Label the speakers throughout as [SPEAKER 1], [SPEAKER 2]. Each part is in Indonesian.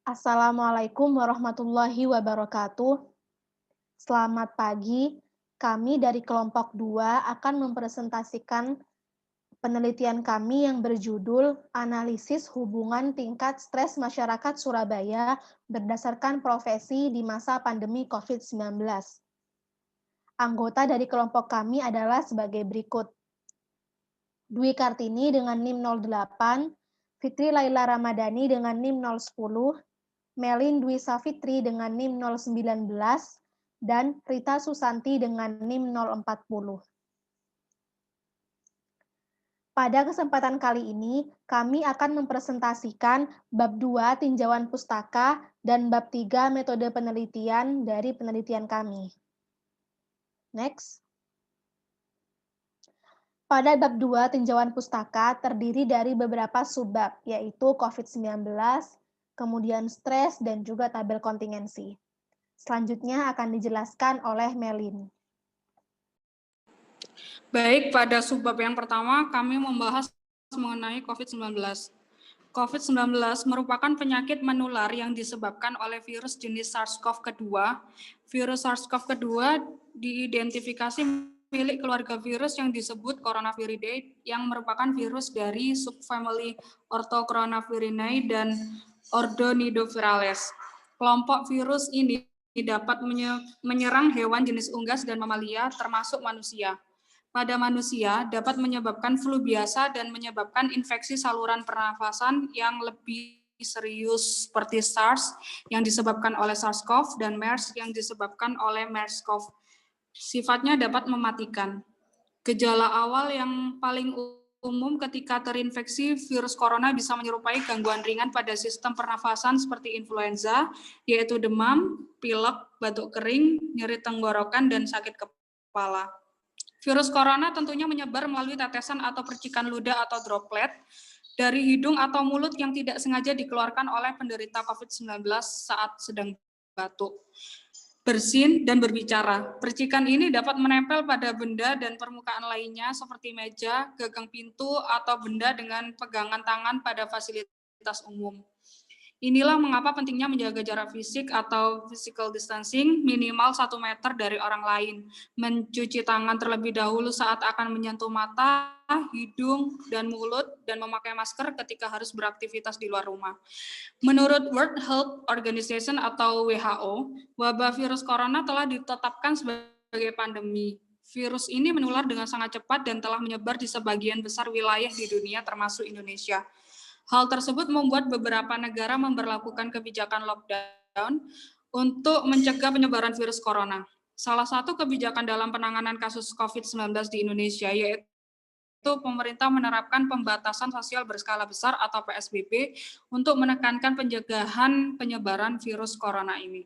[SPEAKER 1] Assalamualaikum warahmatullahi wabarakatuh. Selamat pagi. Kami dari kelompok 2 akan mempresentasikan penelitian kami yang berjudul Analisis Hubungan Tingkat Stres Masyarakat Surabaya berdasarkan profesi di masa pandemi COVID-19. Anggota dari kelompok kami adalah sebagai berikut. Dwi Kartini dengan NIM 08, Fitri Laila Ramadhani dengan NIM 010, Melin Dwi Safitri dengan NIM 019, dan Rita Susanti dengan NIM 040. Pada kesempatan kali ini, kami akan mempresentasikan bab 2 tinjauan pustaka dan bab 3 metode penelitian dari penelitian kami. Next. Pada bab 2 tinjauan pustaka terdiri dari beberapa subbab, yaitu COVID-19, kemudian stres, dan juga tabel kontingensi. Selanjutnya akan dijelaskan oleh Melin.
[SPEAKER 2] Baik, pada subbab yang pertama kami membahas mengenai COVID-19. COVID-19 merupakan penyakit menular yang disebabkan oleh virus jenis SARS-CoV-2. Virus SARS-CoV-2 diidentifikasi milik keluarga virus yang disebut Coronaviridae, yang merupakan virus dari subfamili Orthocoronaviridae dan ordo Nidovirales. Kelompok virus ini dapat menyerang hewan jenis unggas dan mamalia, termasuk manusia. Pada manusia dapat menyebabkan flu biasa dan menyebabkan infeksi saluran pernafasan yang lebih serius seperti SARS yang disebabkan oleh SARS-CoV dan MERS yang disebabkan oleh MERS-CoV. Sifatnya dapat mematikan. Gejala awal yang paling umum ketika terinfeksi virus corona bisa menyerupai gangguan ringan pada sistem pernafasan seperti influenza, yaitu demam, pilek, batuk kering, nyeri tenggorokan, dan sakit kepala. Virus corona tentunya menyebar melalui tetesan atau percikan ludah atau droplet dari hidung atau mulut yang tidak sengaja dikeluarkan oleh penderita COVID-19 saat sedang batuk, bersin, dan berbicara. Percikan ini dapat menempel pada benda dan permukaan lainnya seperti meja, gagang pintu, atau benda dengan pegangan tangan pada fasilitas umum. Inilah mengapa pentingnya menjaga jarak fisik atau physical distancing minimal 1 meter dari orang lain, mencuci tangan terlebih dahulu saat akan menyentuh mata, hidung, dan mulut, dan memakai masker ketika harus beraktivitas di luar rumah. Menurut World Health Organization atau WHO, wabah virus corona telah ditetapkan sebagai pandemi. Virus ini menular dengan sangat cepat dan telah menyebar di sebagian besar wilayah di dunia termasuk Indonesia. Hal tersebut membuat beberapa negara memberlakukan kebijakan lockdown untuk mencegah penyebaran virus corona. Salah satu kebijakan dalam penanganan kasus COVID-19 di Indonesia yaitu pemerintah menerapkan pembatasan sosial berskala besar atau PSBB untuk menekankan pencegahan penyebaran virus corona ini.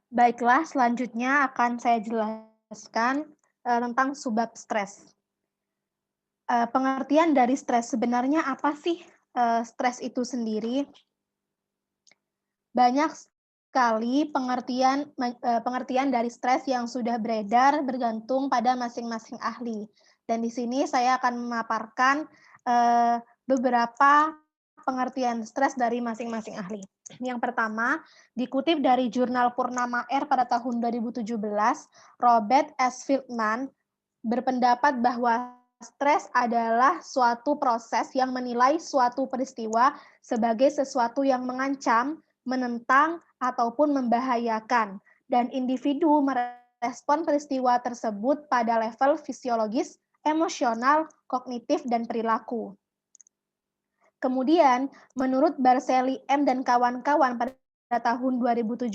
[SPEAKER 1] Baiklah, selanjutnya akan saya jelaskan tentang subbab stres. Pengertian dari stres, sebenarnya apa sih stres itu sendiri? Banyak sekali pengertian dari stres yang sudah beredar bergantung pada masing-masing ahli. Dan di sini saya akan memaparkan beberapa pengertian stres dari masing-masing ahli. Yang pertama, dikutip dari jurnal Purnama R pada tahun 2017, Robert S. Feldman berpendapat bahwa stres adalah suatu proses yang menilai suatu peristiwa sebagai sesuatu yang mengancam, menentang, ataupun membahayakan, dan individu merespon peristiwa tersebut pada level fisiologis, emosional, kognitif, dan perilaku. Kemudian, menurut Barceli M. dan kawan-kawan pada tahun 2017,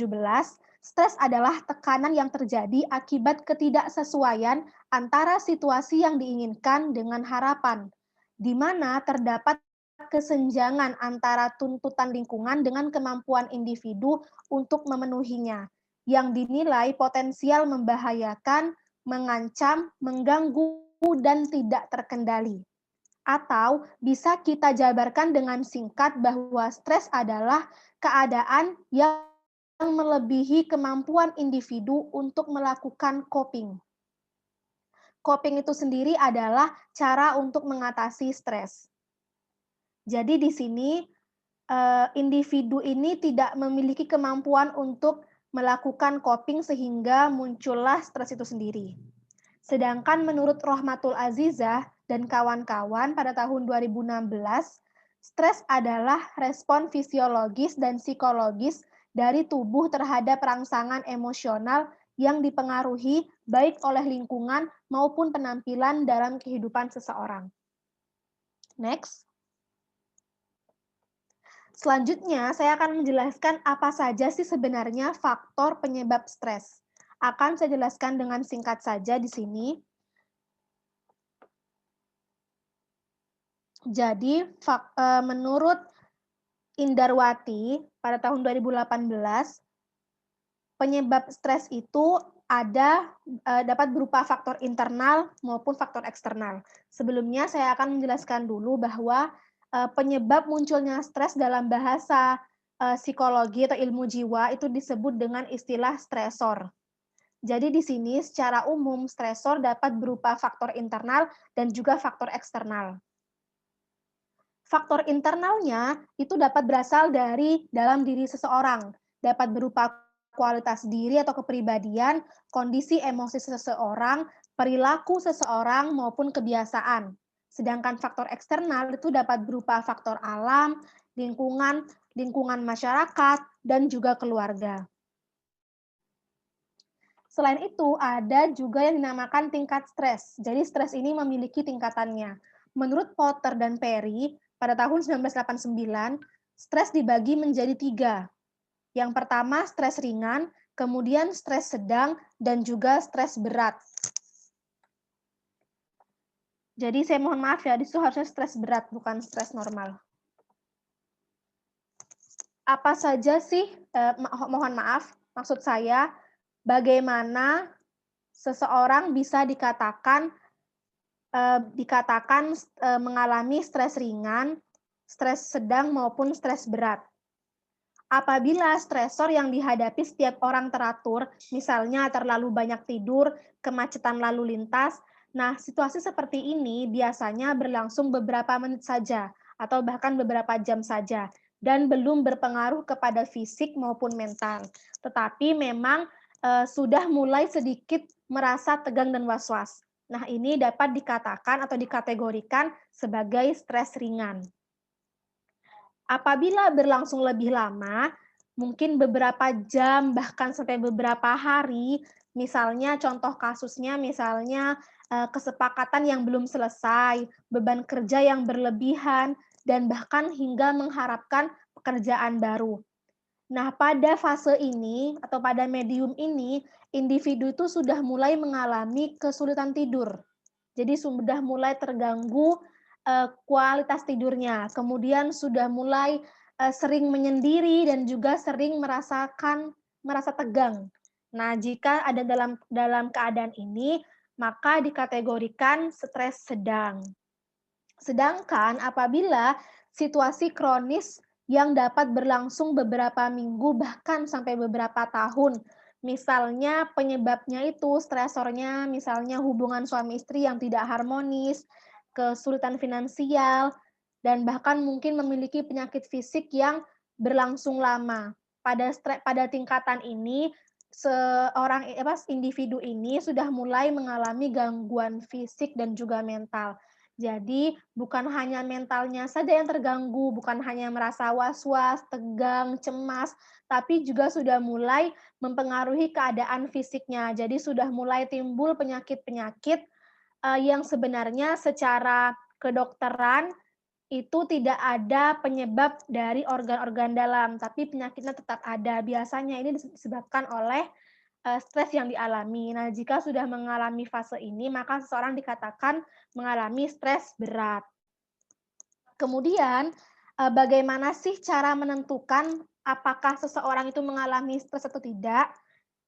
[SPEAKER 1] stres adalah tekanan yang terjadi akibat ketidaksesuaian antara situasi yang diinginkan dengan harapan, di mana terdapat kesenjangan antara tuntutan lingkungan dengan kemampuan individu untuk memenuhinya, yang dinilai potensial membahayakan, mengancam, mengganggu, dan tidak terkendali. Atau bisa kita jabarkan dengan singkat bahwa stres adalah keadaan yang melebihi kemampuan individu untuk melakukan coping. Coping itu sendiri adalah cara untuk mengatasi stres. Jadi di sini individu ini tidak memiliki kemampuan untuk melakukan coping sehingga muncullah stres itu sendiri. Sedangkan menurut Rohmatul Azizah dan kawan-kawan pada tahun 2016, stres adalah respon fisiologis dan psikologis dari tubuh terhadap rangsangan emosional yang dipengaruhi baik oleh lingkungan maupun penampilan dalam kehidupan seseorang. Next. Selanjutnya, saya akan menjelaskan apa saja sih sebenarnya faktor penyebab stres. Akan saya jelaskan dengan singkat saja di sini. Jadi, menurut Indarwati pada tahun 2018, penyebab stres itu dapat berupa faktor internal maupun faktor eksternal. Sebelumnya saya akan menjelaskan dulu bahwa penyebab munculnya stres dalam bahasa psikologi atau ilmu jiwa itu disebut dengan istilah stresor. Jadi di sini secara umum stresor dapat berupa faktor internal dan juga faktor eksternal. Faktor internalnya itu dapat berasal dari dalam diri seseorang, dapat berupa kualitas diri atau kepribadian, kondisi emosi seseorang, perilaku seseorang maupun kebiasaan. Sedangkan faktor eksternal itu dapat berupa faktor alam, lingkungan masyarakat, dan juga keluarga. Selain itu, ada juga yang dinamakan tingkat stres. Jadi stres ini memiliki tingkatannya. Menurut Potter dan Perry, pada tahun 1989, stres dibagi menjadi 3. Yang pertama, stres ringan, kemudian stres sedang, dan juga stres berat. Jadi saya mohon maaf ya, di situ harusnya stres berat, bukan stres normal. Apa saja sih, mohon maaf, maksud saya, bagaimana seseorang bisa dikatakan mengalami stres ringan, stres sedang, maupun stres berat. Apabila stresor yang dihadapi setiap orang teratur, misalnya terlalu banyak tidur, kemacetan lalu lintas, nah situasi seperti ini biasanya berlangsung beberapa menit saja, atau bahkan beberapa jam saja, dan belum berpengaruh kepada fisik maupun mental. Tetapi memang sudah mulai sedikit merasa tegang dan was-was. Nah, ini dapat dikatakan atau dikategorikan sebagai stres ringan. Apabila berlangsung lebih lama, mungkin beberapa jam, bahkan sampai beberapa hari, misalnya contoh kasusnya misalnya kesepakatan yang belum selesai, beban kerja yang berlebihan, dan bahkan hingga mengharapkan pekerjaan baru. Nah, pada fase ini atau pada medium ini, individu itu sudah mulai mengalami kesulitan tidur. Jadi sudah mulai terganggu kualitas tidurnya, kemudian sudah mulai sering menyendiri dan juga sering merasa tegang. Nah, jika ada dalam keadaan ini, maka dikategorikan stres sedang. Sedangkan apabila situasi kronis yang dapat berlangsung beberapa minggu bahkan sampai beberapa tahun, misalnya penyebabnya itu stresornya misalnya hubungan suami istri yang tidak harmonis, kesulitan finansial, dan bahkan mungkin memiliki penyakit fisik yang berlangsung lama. Pada tingkatan ini, individu ini sudah mulai mengalami gangguan fisik dan juga mental. Jadi bukan hanya mentalnya saja yang terganggu, bukan hanya merasa was-was, tegang, cemas, tapi juga sudah mulai mempengaruhi keadaan fisiknya. Jadi sudah mulai timbul penyakit-penyakit yang sebenarnya secara kedokteran itu tidak ada penyebab dari organ-organ dalam, tapi penyakitnya tetap ada. Biasanya ini disebabkan oleh stres yang dialami. Nah, jika sudah mengalami fase ini, maka seseorang dikatakan mengalami stres berat. Kemudian, bagaimana sih cara menentukan apakah seseorang itu mengalami stres atau tidak?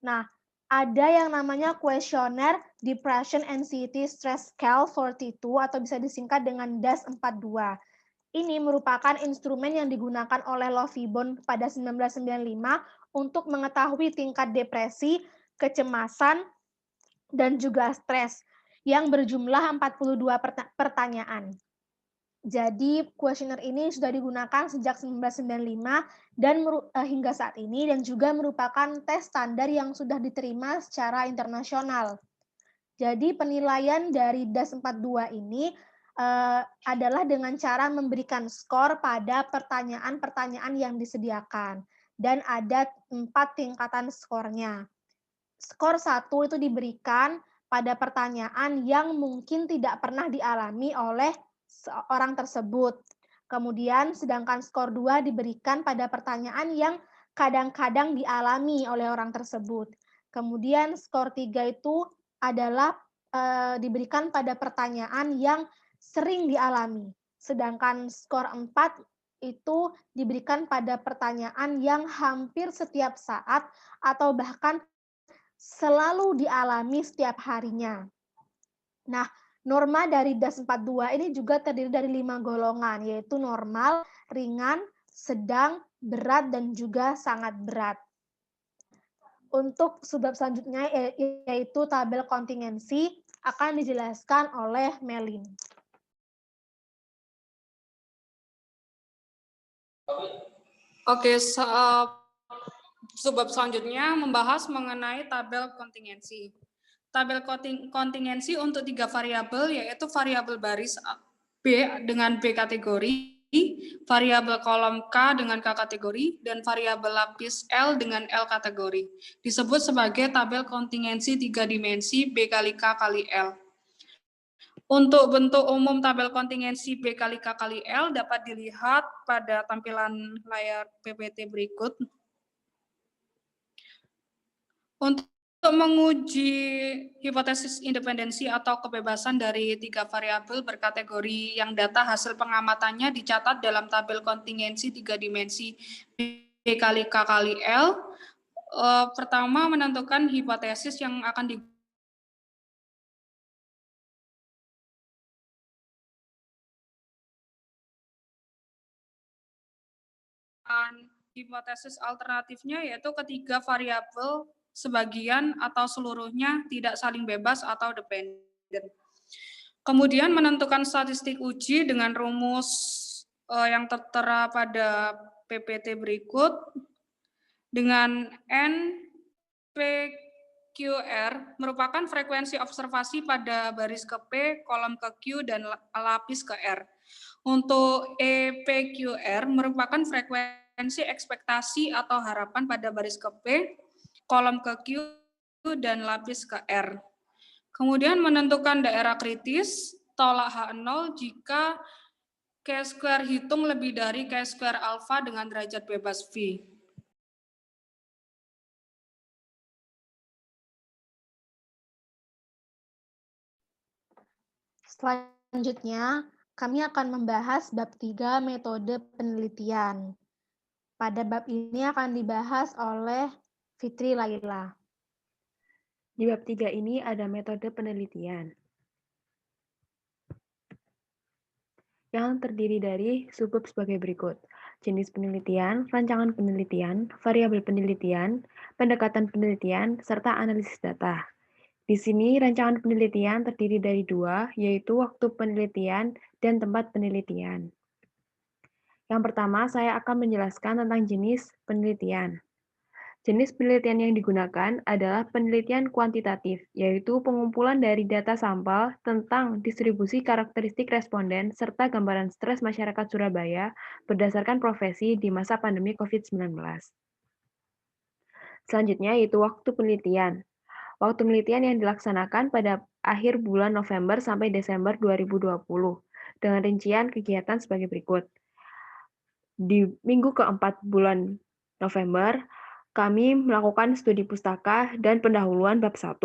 [SPEAKER 1] Nah, ada yang namanya kuesioner Depression Anxiety Stress Scale 42 atau bisa disingkat dengan DAS-42. Ini merupakan instrumen yang digunakan oleh Lovibond pada 1995 untuk mengetahui tingkat depresi, kecemasan, dan juga stres yang berjumlah 42 pertanyaan. Jadi kuesioner ini sudah digunakan sejak 1995 dan hingga saat ini dan juga merupakan tes standar yang sudah diterima secara internasional. Jadi penilaian dari DAS 42 ini adalah dengan cara memberikan skor pada pertanyaan-pertanyaan yang disediakan dan ada 4 tingkatan skornya. Skor 1 itu diberikan pada pertanyaan yang mungkin tidak pernah dialami oleh orang tersebut. Kemudian sedangkan skor 2 diberikan pada pertanyaan yang kadang-kadang dialami oleh orang tersebut. Kemudian skor 3 itu adalah diberikan pada pertanyaan yang sering dialami. Sedangkan skor 4 itu diberikan pada pertanyaan yang hampir setiap saat atau bahkan selalu dialami setiap harinya. Nah, norma dari DAS 42 ini juga terdiri dari 5 golongan, yaitu normal, ringan, sedang, berat, dan juga sangat berat. Untuk subbab selanjutnya yaitu tabel kontingensi akan dijelaskan oleh Melin.
[SPEAKER 2] Oke, subbab selanjutnya membahas mengenai tabel kontingensi. Tabel kontingensi untuk 3 variabel yaitu variabel baris B dengan B kategori, variabel kolom K dengan K kategori, dan variabel lapis L dengan L kategori. Disebut sebagai tabel kontingensi 3 dimensi B kali K kali L. Untuk bentuk umum tabel kontingensi B kali K kali L dapat dilihat pada tampilan layar PPT berikut. Untuk menguji hipotesis independensi atau kebebasan dari 3 variabel berkategori yang data hasil pengamatannya dicatat dalam tabel kontingensi 3 dimensi B kali K kali L. Pertama, menentukan hipotesis yang akan digunakan. Hipotesis alternatifnya yaitu ketiga variabel sebagian atau seluruhnya tidak saling bebas atau dependen. Kemudian menentukan statistik uji dengan rumus yang tertera pada PPT berikut dengan NPQR merupakan frekuensi observasi pada baris ke P, kolom ke Q, dan lapis ke R. Untuk EPQR merupakan frekuensi ekspektasi atau harapan pada baris ke P, kolom ke Q, dan lapis ke R. Kemudian menentukan daerah kritis, tolak H0 jika K-square hitung lebih dari K-square alfa dengan derajat bebas V.
[SPEAKER 1] Selanjutnya, kami akan membahas bab 3 metode penelitian. Pada bab ini akan dibahas oleh Fitri Laila.
[SPEAKER 3] Di bab 3 ini ada metode penelitian yang terdiri dari subbab sebagai berikut. Jenis penelitian, rancangan penelitian, variabel penelitian, pendekatan penelitian, serta analisis data. Di sini rancangan penelitian terdiri dari 2, yaitu waktu penelitian dan tempat penelitian. Yang pertama, saya akan menjelaskan tentang jenis penelitian. Jenis penelitian yang digunakan adalah penelitian kuantitatif, yaitu pengumpulan dari data sampel tentang distribusi karakteristik responden serta gambaran stres masyarakat Surabaya berdasarkan profesi di masa pandemi COVID-19. Selanjutnya yaitu waktu penelitian. Waktu penelitian yang dilaksanakan pada akhir bulan November sampai Desember 2020, dengan rincian kegiatan sebagai berikut. Di minggu keempat bulan November, kami melakukan studi pustaka dan pendahuluan bab 1,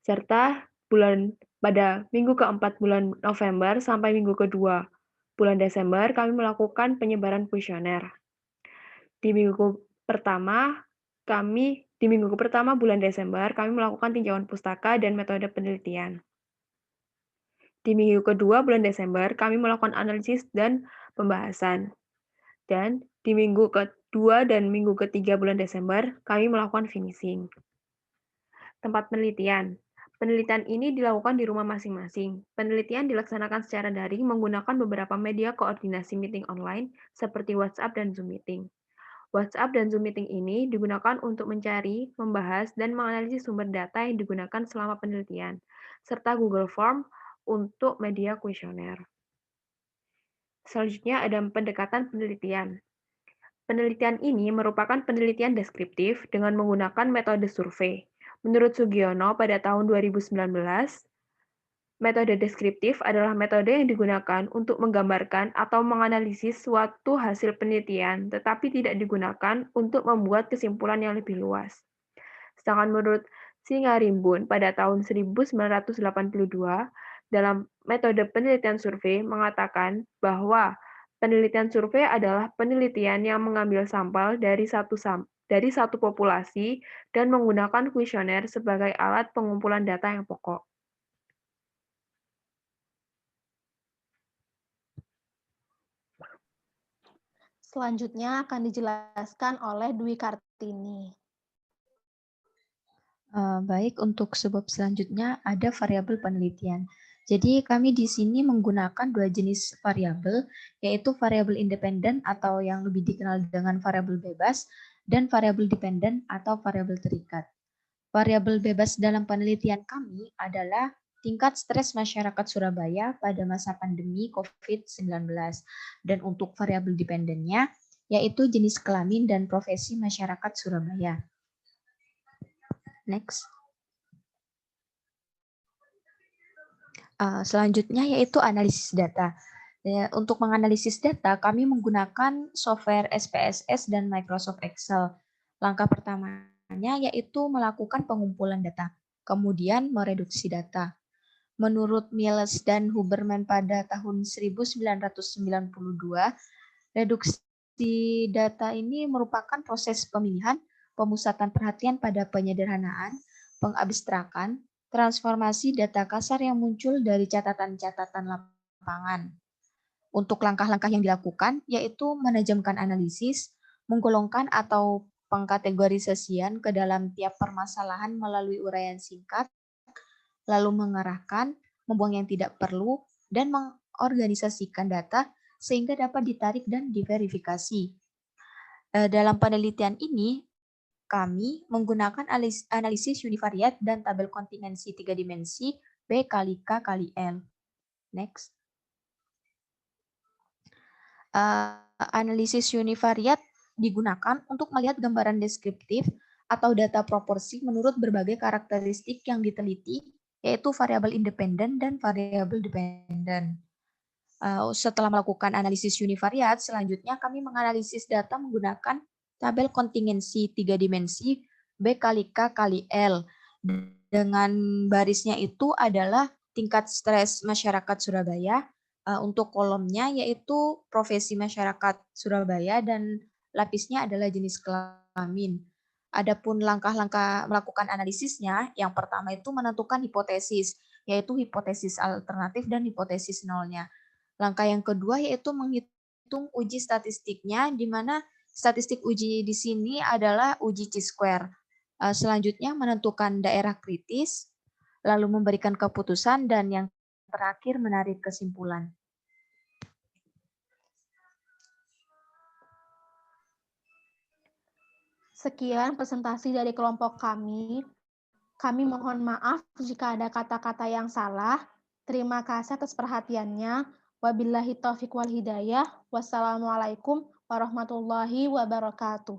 [SPEAKER 3] serta pada minggu keempat bulan November sampai minggu kedua bulan Desember, kami melakukan penyebaran kuesioner. Di minggu pertama bulan Desember, kami melakukan tinjauan pustaka dan metode penelitian. Di minggu kedua bulan Desember, kami melakukan analisis dan pembahasan. Dan di minggu kedua dan minggu ketiga bulan Desember, kami melakukan finishing. Tempat penelitian. Penelitian ini dilakukan di rumah masing-masing. Penelitian dilaksanakan secara daring menggunakan beberapa media koordinasi meeting online seperti WhatsApp dan Zoom Meeting. WhatsApp dan Zoom Meeting ini digunakan untuk mencari, membahas, dan menganalisis sumber data yang digunakan selama penelitian, serta Google Form untuk media kuesioner. Selanjutnya ada pendekatan penelitian. Penelitian ini merupakan penelitian deskriptif dengan menggunakan metode survei. Menurut Sugiono, pada tahun 2019, metode deskriptif adalah metode yang digunakan untuk menggambarkan atau menganalisis suatu hasil penelitian, tetapi tidak digunakan untuk membuat kesimpulan yang lebih luas. Sedangkan menurut Singarimbun pada tahun 1982, dalam metode penelitian survei mengatakan bahwa penelitian survei adalah penelitian yang mengambil sampel dari satu populasi dan menggunakan kuesioner sebagai alat pengumpulan data yang pokok.
[SPEAKER 1] Selanjutnya akan dijelaskan oleh Dwi Kartini.
[SPEAKER 4] Baik, untuk sebab selanjutnya ada variabel penelitian. Jadi kami di sini menggunakan dua jenis variabel, yaitu variabel independen atau yang lebih dikenal dengan variabel bebas, dan variabel dependen atau variabel terikat. Variabel bebas dalam penelitian kami adalah tingkat stres masyarakat Surabaya pada masa pandemi COVID-19. Dan untuk variabel dependennya, yaitu jenis kelamin dan profesi masyarakat Surabaya. Next. Selanjutnya yaitu analisis data. Untuk menganalisis data, kami menggunakan software SPSS dan Microsoft Excel. Langkah pertamanya yaitu melakukan pengumpulan data, kemudian mereduksi data. Menurut Miles dan Huberman pada tahun 1992, reduksi data ini merupakan proses pemilihan, pemusatan perhatian pada penyederhanaan, pengabstrakan, transformasi data kasar yang muncul dari catatan-catatan lapangan. Untuk langkah-langkah yang dilakukan, yaitu menajamkan analisis, menggolongkan atau pengkategorisasian ke dalam tiap permasalahan melalui uraian singkat, lalu mengarahkan, membuang yang tidak perlu, dan mengorganisasikan data sehingga dapat ditarik dan diverifikasi. Dalam penelitian ini, kami menggunakan analisis univariat dan tabel kontingensi 3 dimensi B kali K kali L. Next. Analisis univariat digunakan untuk melihat gambaran deskriptif atau data proporsi menurut berbagai karakteristik yang diteliti, yaitu variabel independen dan variabel dependen. Setelah melakukan analisis univariat, selanjutnya kami menganalisis data menggunakan tabel kontingensi 3 dimensi B kali K kali L. Dengan barisnya itu adalah tingkat stres masyarakat Surabaya. Untuk kolomnya yaitu profesi masyarakat Surabaya dan lapisnya adalah jenis kelamin. Adapun langkah-langkah melakukan analisisnya, yang pertama itu menentukan hipotesis, yaitu hipotesis alternatif dan hipotesis nolnya. Langkah yang kedua yaitu menghitung uji statistiknya, di mana statistik uji di sini adalah uji chi-square. Selanjutnya menentukan daerah kritis, lalu memberikan keputusan, dan yang terakhir menarik kesimpulan.
[SPEAKER 1] Sekian presentasi dari kelompok kami. Kami mohon maaf jika ada kata-kata yang salah. Terima kasih atas perhatiannya. Wabillahi taufiq wal hidayah. Wassalamualaikum warahmatullahi wabarakatuh.